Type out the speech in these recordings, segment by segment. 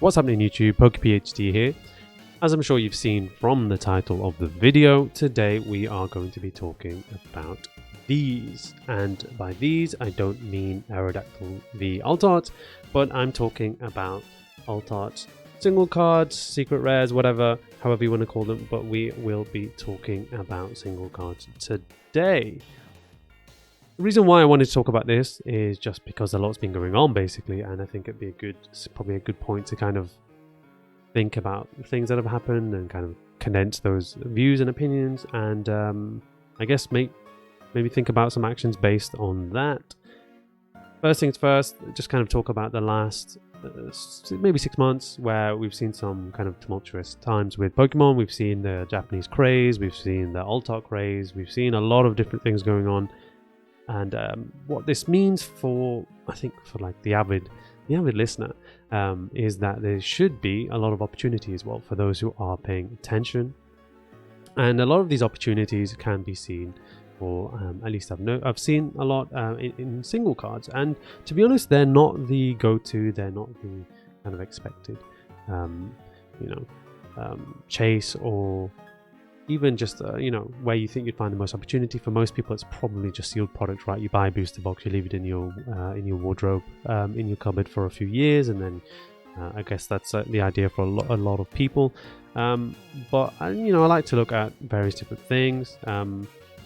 What's happening YouTube? PokePhD here. As I'm sure you've seen from the title of the video, today we are going to be talking about these. And by these, I don't mean Aerodactyl V Altart, but I'm talking about Altart single cards, secret rares, whatever, however you want to call them, but we will be talking about single cards today. The reason why I wanted to talk about this is just because a lot's been going on basically, and I think it'd be probably a good point to kind of think about things that have happened and kind of condense those views and opinions, and I guess maybe think about some actions based on that. First things first, just kind of talk about the last maybe 6 months where we've seen some kind of tumultuous times with Pokemon. We've seen the Japanese craze, we've seen the Altart craze, we've seen a lot of different things going on. And what this means for, I think, for like the avid listener, is that there should be a lot of opportunity as well for those who are paying attention. And a lot of these opportunities can be seen, or at least I've seen a lot in single cards. And to be honest, they're not the go-to. They're not the kind of expected, chase, or even just where you think you'd find the most opportunity. For most people, it's probably just sealed product, right? You buy a booster box, you leave it in your wardrobe, in your cupboard for a few years, and then I guess that's the idea for a lot of people. But I like to look at various different things.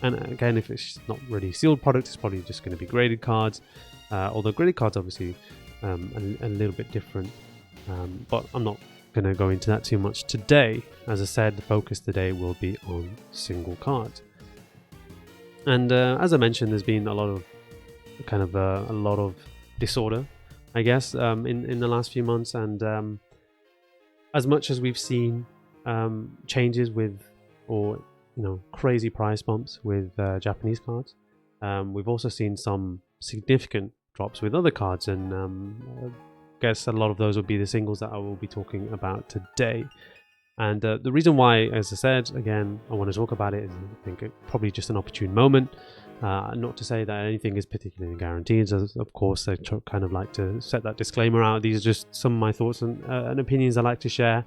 And again, if it's not really sealed product, it's probably just going to be graded cards. Although graded cards obviously a little bit different. But I'm not going to go into that too much today. As I said, the focus today will be on single cards. And as I mentioned, there's been a lot of disorder, I guess, in the last few months. And as much as we've seen changes with, or crazy price bumps with Japanese cards, we've also seen some significant drops with other cards, and guess a lot of those will be the singles that I will be talking about today. And the reason why, as I said, again, I want to talk about it is I think it's probably just an opportune moment. Not to say that anything is particularly guaranteed. Of course, I kind of like to set that disclaimer out. These are just some of my thoughts and opinions I like to share.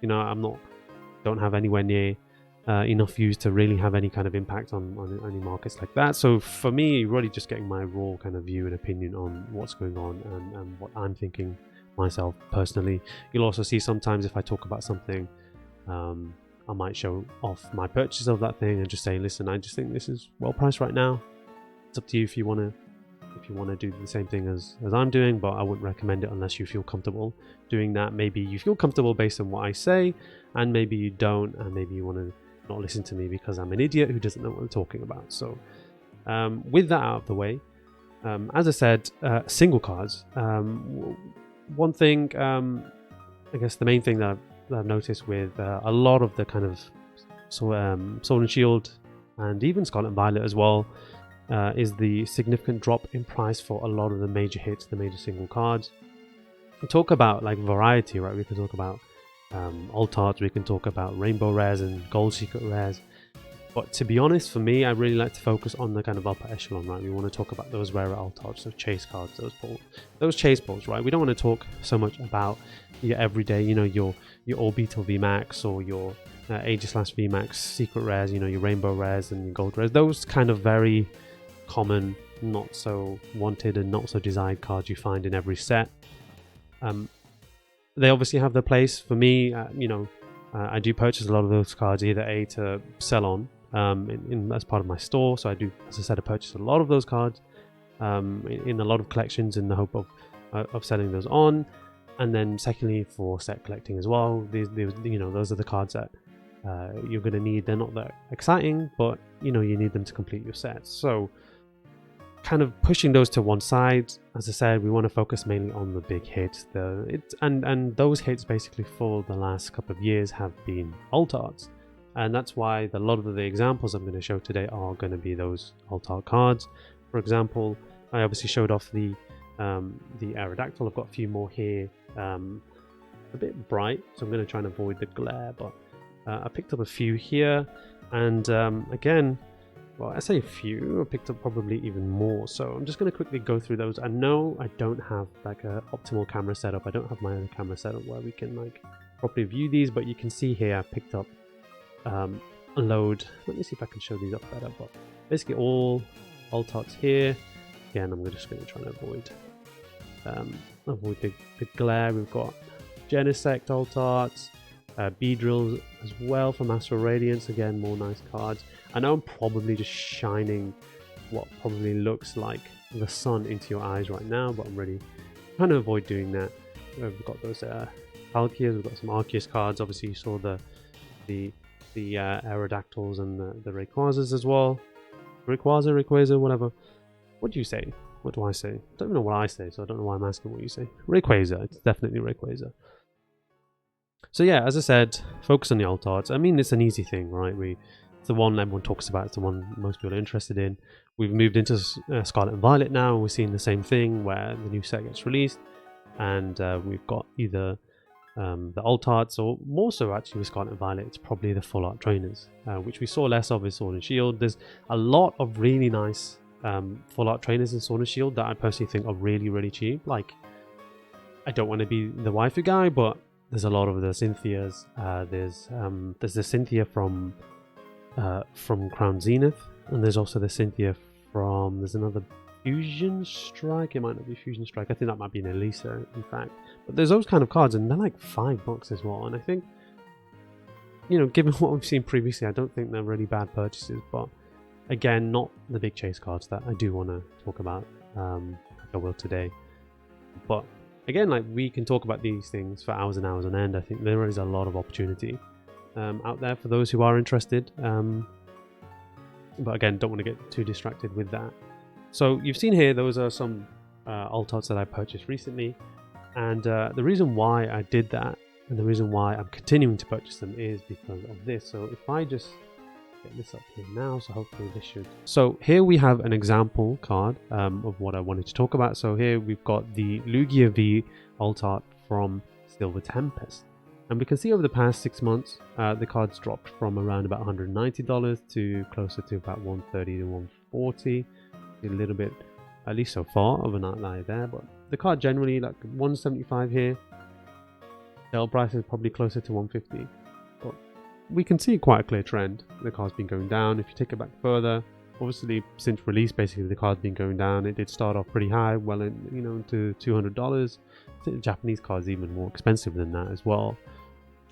Don't have anywhere near enough views to really have any kind of impact on any markets like that. So for me, really just getting my raw kind of view and opinion on what's going on and what I'm thinking myself personally. You'll also see sometimes if I talk about something, I might show off my purchase of that thing and just say, listen, I just think this is well priced right now. It's up to you if you want to do the same thing as I'm doing, but I wouldn't recommend it unless you feel comfortable doing that. Maybe you feel comfortable based on what I say, and maybe you don't, and maybe you want to not listen to me because I'm an idiot who doesn't know what I'm talking about. So with that out of the way, as I said, single cards. One thing, I guess the main thing that I've noticed with a lot of the kind of Sword and Shield and even Scarlet and Violet as well, is the significant drop in price for a lot of the major hits, the major single cards. We talk about like variety, right? We can talk about Altarts, we can talk about rainbow rares and gold secret rares, but to be honest, for me, I really like to focus on the kind of upper echelon, right? We want to talk about those rare Altarts, those chase cards, those chase balls, right? We don't want to talk so much about your everyday, your Orbital VMAX or your Aegislash VMAX secret rares, your rainbow rares and your gold rares, those kind of very common, not so wanted and not so desired cards you find in every set. They obviously have their place. For me, I do purchase a lot of those cards, either to sell on as part of my store. So I do, as I said, I purchase a lot of those cards in a lot of collections in the hope of selling those on. And then secondly, for set collecting as well. Those are the cards that you're going to need. They're not that exciting, but you need them to complete your sets. So kind of pushing those to one side. As I said, we want to focus mainly on the big hits. And those hits basically for the last couple of years have been Altarts, and that's why a lot of the examples I'm going to show today are going to be those Altart cards. For example, I obviously showed off the Aerodactyl. I've got a few more here, a bit bright, so I'm going to try and avoid the glare, but I picked up a few here, and again, well, I say a few, I picked up probably even more. So I'm just going to quickly go through those. I know I don't have like a optimal camera setup. I don't have my own camera setup where we can like properly view these, but you can see here I picked up a load. Let me see if I can show these up better, but basically all Altarts here. Again, I'm just going to try and avoid the glare. We've got Genesect Altarts, Beedrills as well from Astral Radiance. Again, more nice cards. I know I'm probably just shining what probably looks like the sun into your eyes right now, but I'm really trying to avoid doing that. We've got those Palkias, we've got some Arceus cards. Obviously, you saw the Aerodactyls and the Rayquazas as well. Rayquaza, whatever. What do you say? What do I say? I don't even know what I say, so I don't know why I'm asking what you say. Rayquaza. It's definitely Rayquaza. So yeah, as I said, focus on the Altarts. I mean, it's an easy thing, right? It's the one everyone talks about. It's the one most people are interested in. We've moved into Scarlet and Violet now, and we're seeing the same thing where the new set gets released, and we've got either the Altarts, or more so actually with Scarlet and Violet, it's probably the full art trainers, which we saw less of with Sword and Shield. There's a lot of really nice full art trainers in Sword and Shield that I personally think are really, really cheap. Like, I don't want to be the waifu guy, but there's a lot of the Cynthias. There's the Cynthia from Crown Zenith, and there's also the Cynthia from, there's another Fusion Strike. It might not be Fusion Strike. I think that might be an Elisa, in fact. But there's those kind of cards, and they're like $5 as well. And I think, you know, given what we've seen previously, I don't think they're really bad purchases. But again, not the big chase cards that I do want to talk about, like I will today. But again, like, we can talk about these things for hours and hours on end. I think there is a lot of opportunity out there for those who are interested. But again, don't want to get too distracted with that. So you've seen here, those are some Altarts that I purchased recently. And the reason why I did that, and the reason why I'm continuing to purchase them, is because of this. So if I just get this up here now, so hopefully this should... So here we have an example card of what I wanted to talk about. So here we've got the Lugia V Altart from Silver Tempest. And we can see over the past 6 months, the cards dropped from around about $190 to closer to about $130 to $140. A little bit, at least so far, of an outlier there, but the card generally like $175 here. Sale price is probably closer to $150, but we can see quite a clear trend. The card's been going down. If you take it back further, obviously since release, basically the card's been going down. It did start off pretty high, well, into $200. The Japanese card's even more expensive than that as well.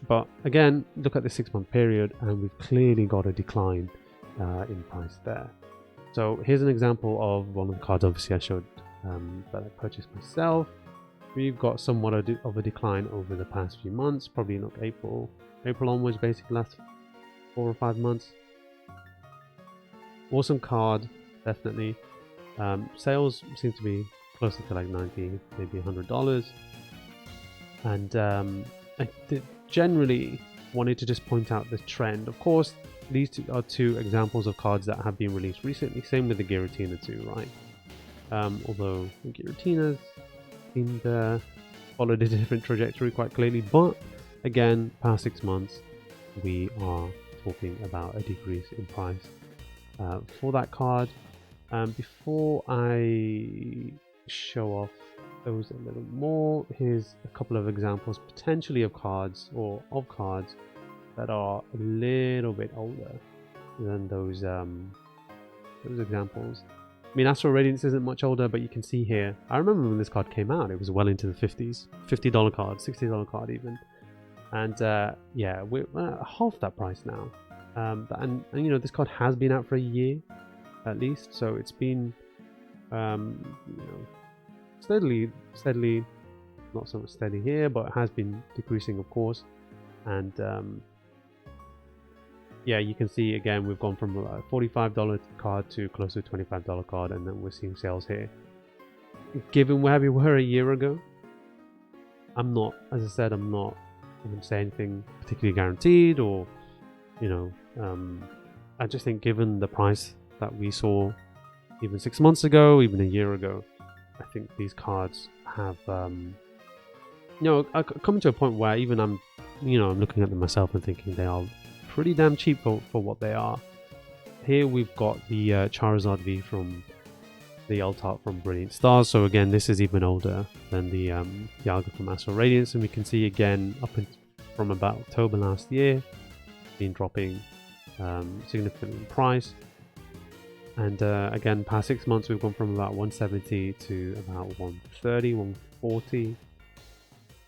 But again, look at the 6 month period, and we've clearly got a decline in price there. So here's an example of one of the cards, obviously I showed that I purchased myself. We've got somewhat of a decline over the past few months, probably in April onwards, basically last 4 or 5 months. Awesome card, definitely. Sales seem to be closer to like $90, maybe $100. And I generally wanted to just point out the trend. Of course, these are two examples of cards that have been released recently. Same with the Giratina too, right? Although the Giratina's followed a different trajectory quite clearly. But again, past 6 months, we are talking about a decrease in price for that card. Before I show off those a little more, here's a couple of examples potentially of cards, or of cards that are a little bit older than those examples. I mean, Astral Radiance isn't much older, but you can see here, I remember when this card came out, it was well into the 50s. $50 card, $60 card even. And yeah, we're half that price now. And you know, this card has been out for a year at least, so it's been you know, steadily, not so much steady here, but it has been decreasing, of course. And yeah, you can see again, we've gone from a $45 card to close to a $25 card, and then we're seeing sales here. Given where we were a year ago, I'm not, as I said, I'm not going to say anything particularly guaranteed, or, you know, I just think given the price that we saw even 6 months ago, even a year ago, I think these cards have, you know, come to a point where even I'm looking at them myself and thinking they are pretty damn cheap for what they are. here we've got the Charizard V from the alt art from Brilliant Stars. So again, this is even older than the Dialga from Astral Radiance, and we can see again from about October last year, been dropping significantly in price. And again, past 6 months, we've gone from about 170 to about 130, 140.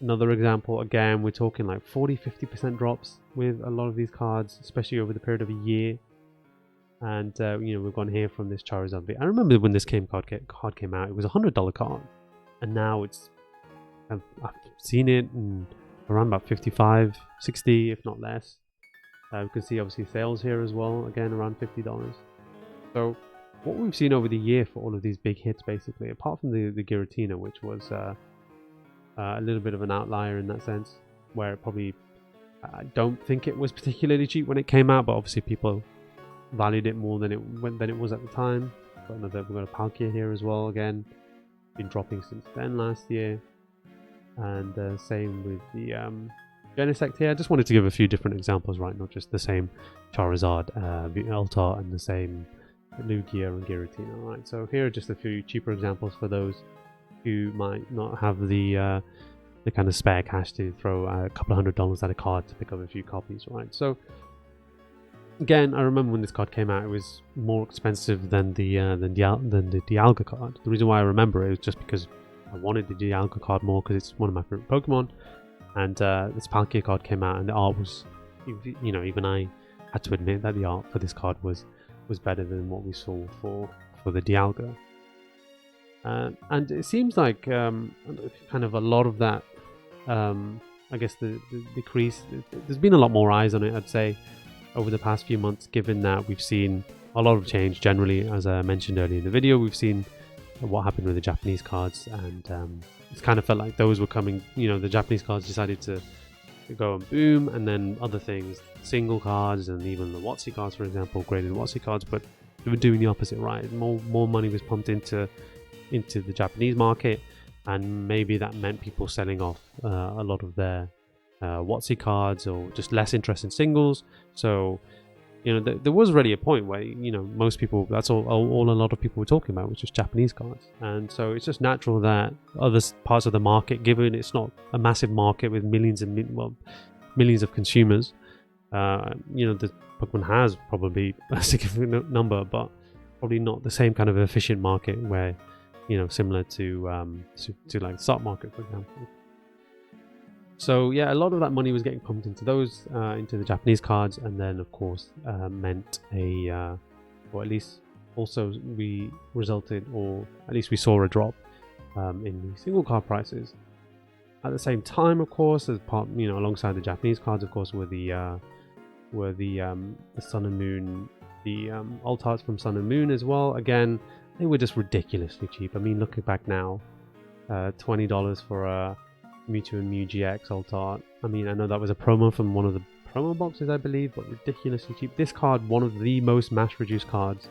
Another example, again, we're talking like 40-50% drops with a lot of these cards, especially over the period of a year. And we've gone here from this Charizard V. I remember when this card came out, it was $100 card, and now I've seen it around about 55, 60, if not less. We can see obviously sales here as well, again around $50. So what we've seen over the year for all of these big hits, basically, apart from the Giratina, which was a little bit of an outlier in that sense, where it probably, I don't think it was particularly cheap when it came out, but obviously people valued it more than it was at the time. We've got a Palkia here as well, again, been dropping since then last year. And same with the Genesect here. I just wanted to give a few different examples, right? Not just the same Charizard, Altar, and the same Lugia and Giratina, right? So here are just a few cheaper examples for those who might not have the kind of spare cash to throw a couple of $100 at a card to pick up a few copies, right? So again, I remember when this card came out, it was more expensive than the Dialga card. The reason why I remember it is just because I wanted the Dialga card more because it's one of my favorite Pokemon, and this Palkia card came out, and the art was, even I had to admit that the art for this card was better than what we saw for the Dialga. And it seems like kind of a lot of that, I guess the decrease, there's been a lot more eyes on it, I'd say, over the past few months, given that we've seen a lot of change generally. As I mentioned earlier in the video, we've seen what happened with the Japanese cards, and it's kind of felt like those were coming, the Japanese cards decided to go and boom, and then other things, single cards and even the WotC cards, for example, graded WotC cards, but they were doing the opposite, right? More money was pumped into the Japanese market, and maybe that meant people selling off a lot of their WotC cards, or just less interest in singles. So there was already a point where most people, that's all a lot of people were talking about, was just Japanese cards. And so it's just natural that other parts of the market, given it's not a massive market with millions of consumers, the Pokemon has probably a significant number, but probably not the same kind of efficient market where similar to like the stock market, for example. So yeah, a lot of that money was getting pumped into those, into the Japanese cards, and then of course meant or at least also we saw a drop in the single card prices. At the same time, of course, as part, alongside the Japanese cards, of course, were the Sun and Moon, the alt arts from Sun and Moon as well. Again, they were just ridiculously cheap. I mean, looking back now, $20 for a Mewtwo and Mew GX alt art. I mean, I know that was a promo from one of the promo boxes, I believe, but ridiculously cheap. This card, one of the most mass-produced cards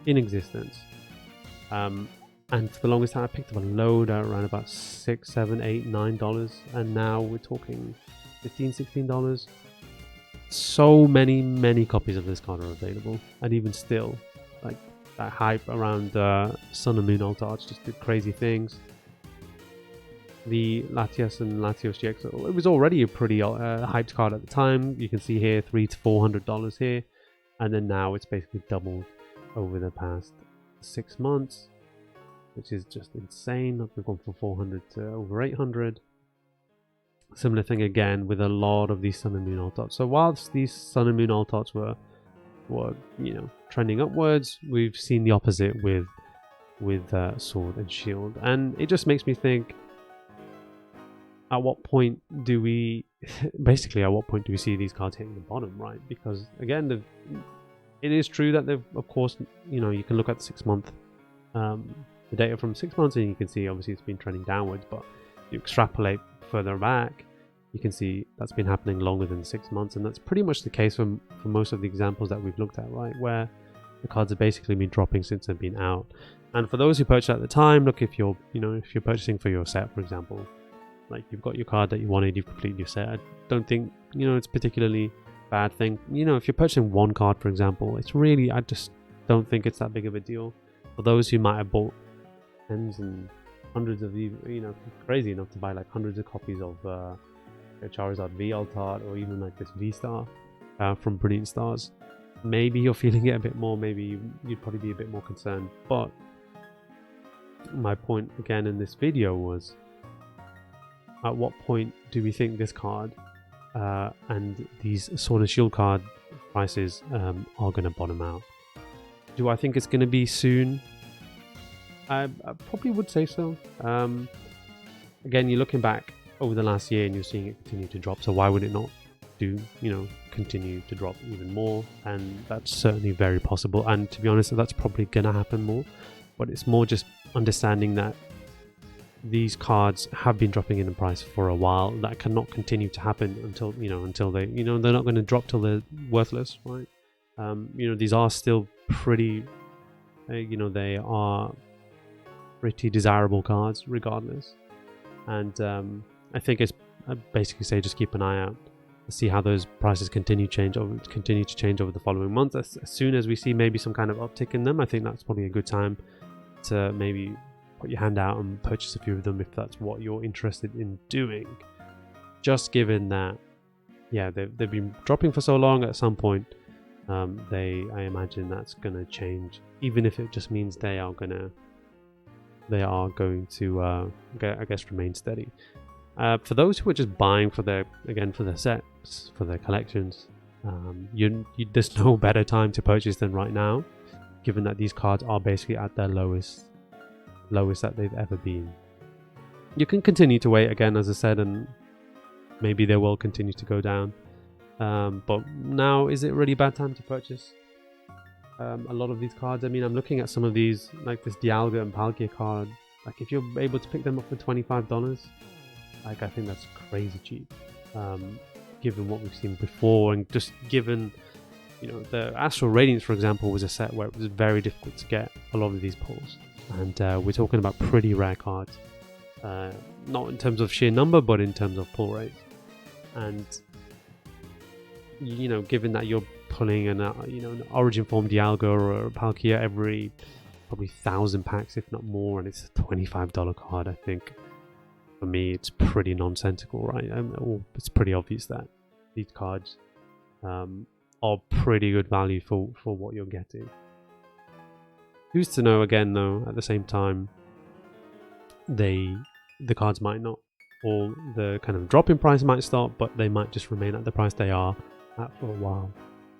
in existence. And for the longest time, I picked up a load at around about $6, $7, $8, $9, and now we're talking $15, $16. So many copies of this card are available, and even still, like, that hype around Sun and Moon alt arts just did crazy things. The Latias and Latios GX, it was already a pretty hyped card at the time. You can see here $300 to $400 here, and then now it's basically doubled over the past 6 months, which is just insane. We've gone from 400 to over 800. Similar thing again with a lot of these Sun and Moon alt arts. So whilst these Sun and Moon alt arts were trending upwards, we've seen the opposite with Sword and Shield, and it just makes me think, at what point do we see these cards hitting the bottom, right? Because again, it is true that they've, of course, you can look at the 6 month, the data from 6 months, and you can see obviously it's been trending downwards. But you extrapolate further back, you can see that's been happening longer than 6 months, and that's pretty much the case for most of the examples that we've looked at, right? Where the cards have basically been dropping since they've been out. And for those who purchased at the time, look, if you're purchasing for your set, for example, like you've got your card that you wanted, you've completed your set, I don't think it's particularly bad thing. You know, if you're purchasing one card, for example, it's really, I just don't think it's that big of a deal. For those who might have bought tens and hundreds of, you know, crazy enough to buy like hundreds of copies of Charizard V Altart, or even like this V-Star from Brilliant Stars, maybe you're feeling it a bit more, maybe you'd probably be a bit more concerned. But my point again in this video was, at what point do we think this card and these Sword and Shield card prices are going to bottom out? Do I think it's going to be soon? I probably would say so. Again, you're looking back over the last year and you're seeing it continue to drop, so why would it not continue to drop even more? And that's certainly very possible, and to be honest, that's probably going to happen more. But it's more just understanding that these cards have been dropping in price for a while. That cannot continue to happen until they, they're not going to drop till they're worthless, right? These are still pretty, they are pretty desirable cards regardless. And I think it's basically say just keep an eye out to see how those prices continue to change over the following months. As soon as we see maybe some kind of uptick in them, I think that's probably a good time to maybe put your hand out and purchase a few of them if that's what you're interested in doing. Just given that, yeah, they've been dropping for so long, at some point, I imagine that's gonna change. Even if it just means they are going to, I guess, remain steady. For those who are just buying for their sets, for their collections, there's no better time to purchase than right now, given that these cards are basically at their lowest that they've ever been. You can continue to wait, again, as I said, and maybe they will continue to go down. But now, is it really a bad time to purchase a lot of these cards? I mean, I'm looking at some of these, like this Dialga and Palkia card. Like, if you're able to pick them up for $25, like, I think that's crazy cheap, given what we've seen before, and just given, the Astral Radiance, for example, was a set where it was very difficult to get a lot of these pulls, and we're talking about pretty rare cards, not in terms of sheer number, but in terms of pull rate. And given that you're pulling an Origin Form Dialga or a Palkia every probably 1,000 packs, if not more, and it's a $25 card, I think for me it's pretty nonsensical, right? It's pretty obvious that these cards are pretty good value for what you're getting. Who's to know? Again, though, at the same time, the cards might not, or the kind of drop in price might stop, but they might just remain at the price they are at for a while.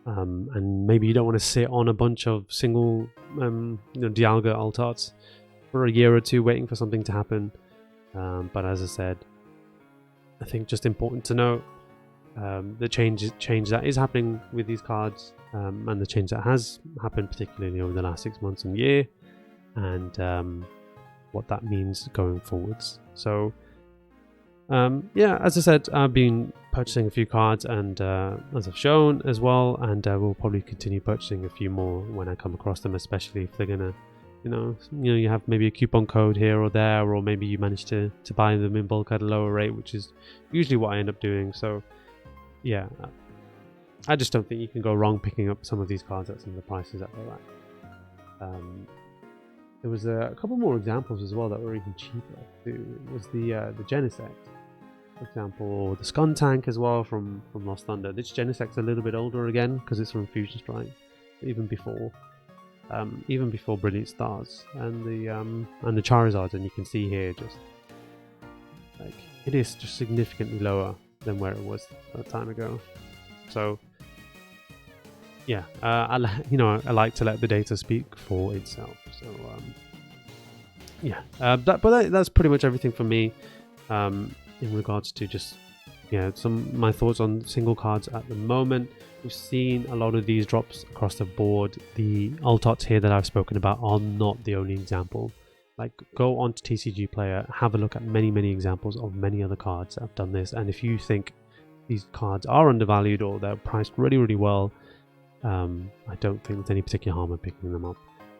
And maybe you don't want to sit on a bunch of single Dialga Altarts for a year or two waiting for something to happen. But as I said, I think just important to note the change that is happening with these cards, and the change that has happened particularly over the last 6 months and year, and what that means going forwards. So yeah, as I said, I've been purchasing a few cards, and as I've shown as well, and we'll probably continue purchasing a few more when I come across them, especially if they're gonna, you have maybe a coupon code here or there, or maybe you manage to buy them in bulk at a lower rate, which is usually what I end up doing. So yeah, I just don't think you can go wrong picking up some of these cards at some of the prices that they're at. There was a couple more examples as well that were even cheaper too. It was the Genesect, for example, or the Skuntank as well from Lost Thunder. This Genesect's a little bit older again because it's from Fusion Strike, even before Brilliant Stars and the Charizards, and you can see here just like it is just significantly lower than where it was that time ago. So yeah, I like to let the data speak for itself. So yeah, that's pretty much everything for me in regards to just some my thoughts on single cards at the moment. We've seen a lot of these drops across the board. The Altarts here that I've spoken about are not the only example. Like, go on to TCG Player, have a look at many examples of many other cards that have done this, and if you think these cards are undervalued or they're priced really well, I don't think there's any particular harm in picking them up.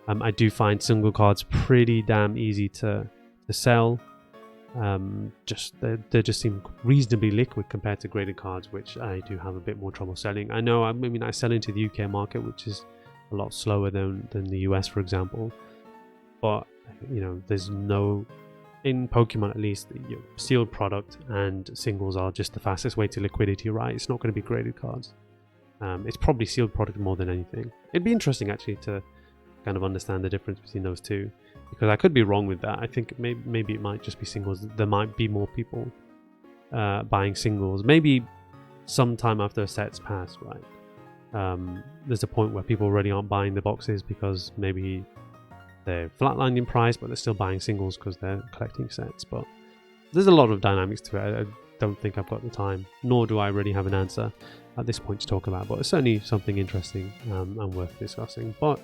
I do find single cards pretty damn easy to sell, They just seem reasonably liquid compared to graded cards, which I do have a bit more trouble selling. I know, I mean, I sell into the UK market, which is a lot slower than the US, for example. But you know, there's no, in Pokemon at least, sealed product and singles are just the fastest way to liquidity, right? It's not going to be graded cards. It's probably sealed product more than anything. It'd be interesting actually to kind of understand the difference between those two, because I could be wrong with that. I think maybe it might just be singles. There might be more people buying singles, maybe sometime after a set's passed, right? There's a point where people already aren't buying the boxes because maybe they're flatlined in price, but they're still buying singles because they're collecting sets. But there's a lot of dynamics to it. I don't think I've got the time, nor do I really have an answer at this point to talk about, but it's certainly something interesting and worth discussing. But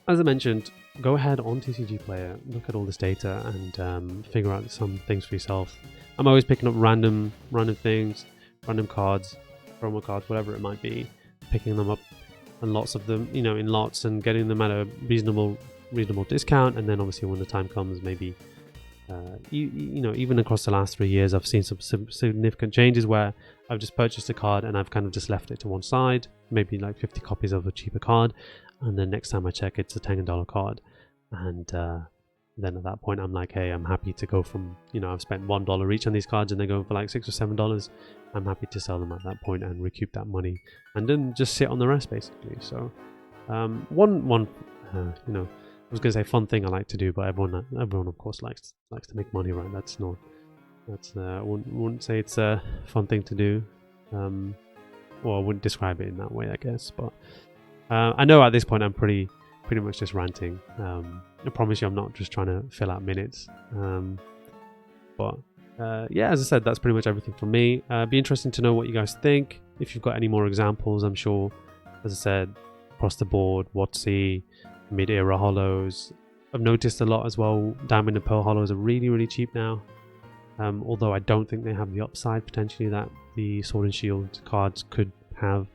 as I mentioned, go ahead on TCG Player, look at all this data and figure out some things for yourself. I'm always picking up random things, random cards, promo cards, whatever it might be, picking them up, and lots of them, you know, in lots, and getting them at a reasonable discount. And then obviously when the time comes, maybe you know, even across the last 3 years, I've seen some significant changes where I've just purchased a card and I've kind of just left it to one side, maybe like 50 copies of a cheaper card, and then next time I check, it's a $10 card, and then at that point I'm like, hey, I'm happy to go from, you know, I've spent $1 each on these cards and they're going for like $6 or $7. I'm happy to sell them at that point and recoup that money, and then just sit on the rest basically. So one you know, I was gonna say fun thing I like to do, but everyone of course likes to make money, right? I wouldn't say it's a fun thing to do, or I wouldn't describe it in that way, I guess. But I know at this point I'm pretty much just ranting. I promise you I'm not just trying to fill out minutes. But yeah, as I said, that's pretty much everything from me. Be interesting to know what you guys think. If you've got any more examples, I'm sure, as I said, across the board, WotC, mid-era holos. I've noticed a lot as well, Diamond and Pearl holos are really cheap now. Although I don't think they have the upside potentially that the Sword and Shield cards could have,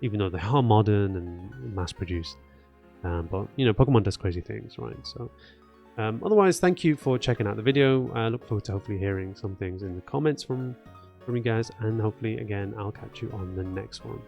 even though they are modern and mass-produced. But you know, Pokemon does crazy things, right? So otherwise, thank you for checking out the video. I look forward to hopefully hearing some things in the comments from you guys, and hopefully again I'll catch you on the next one.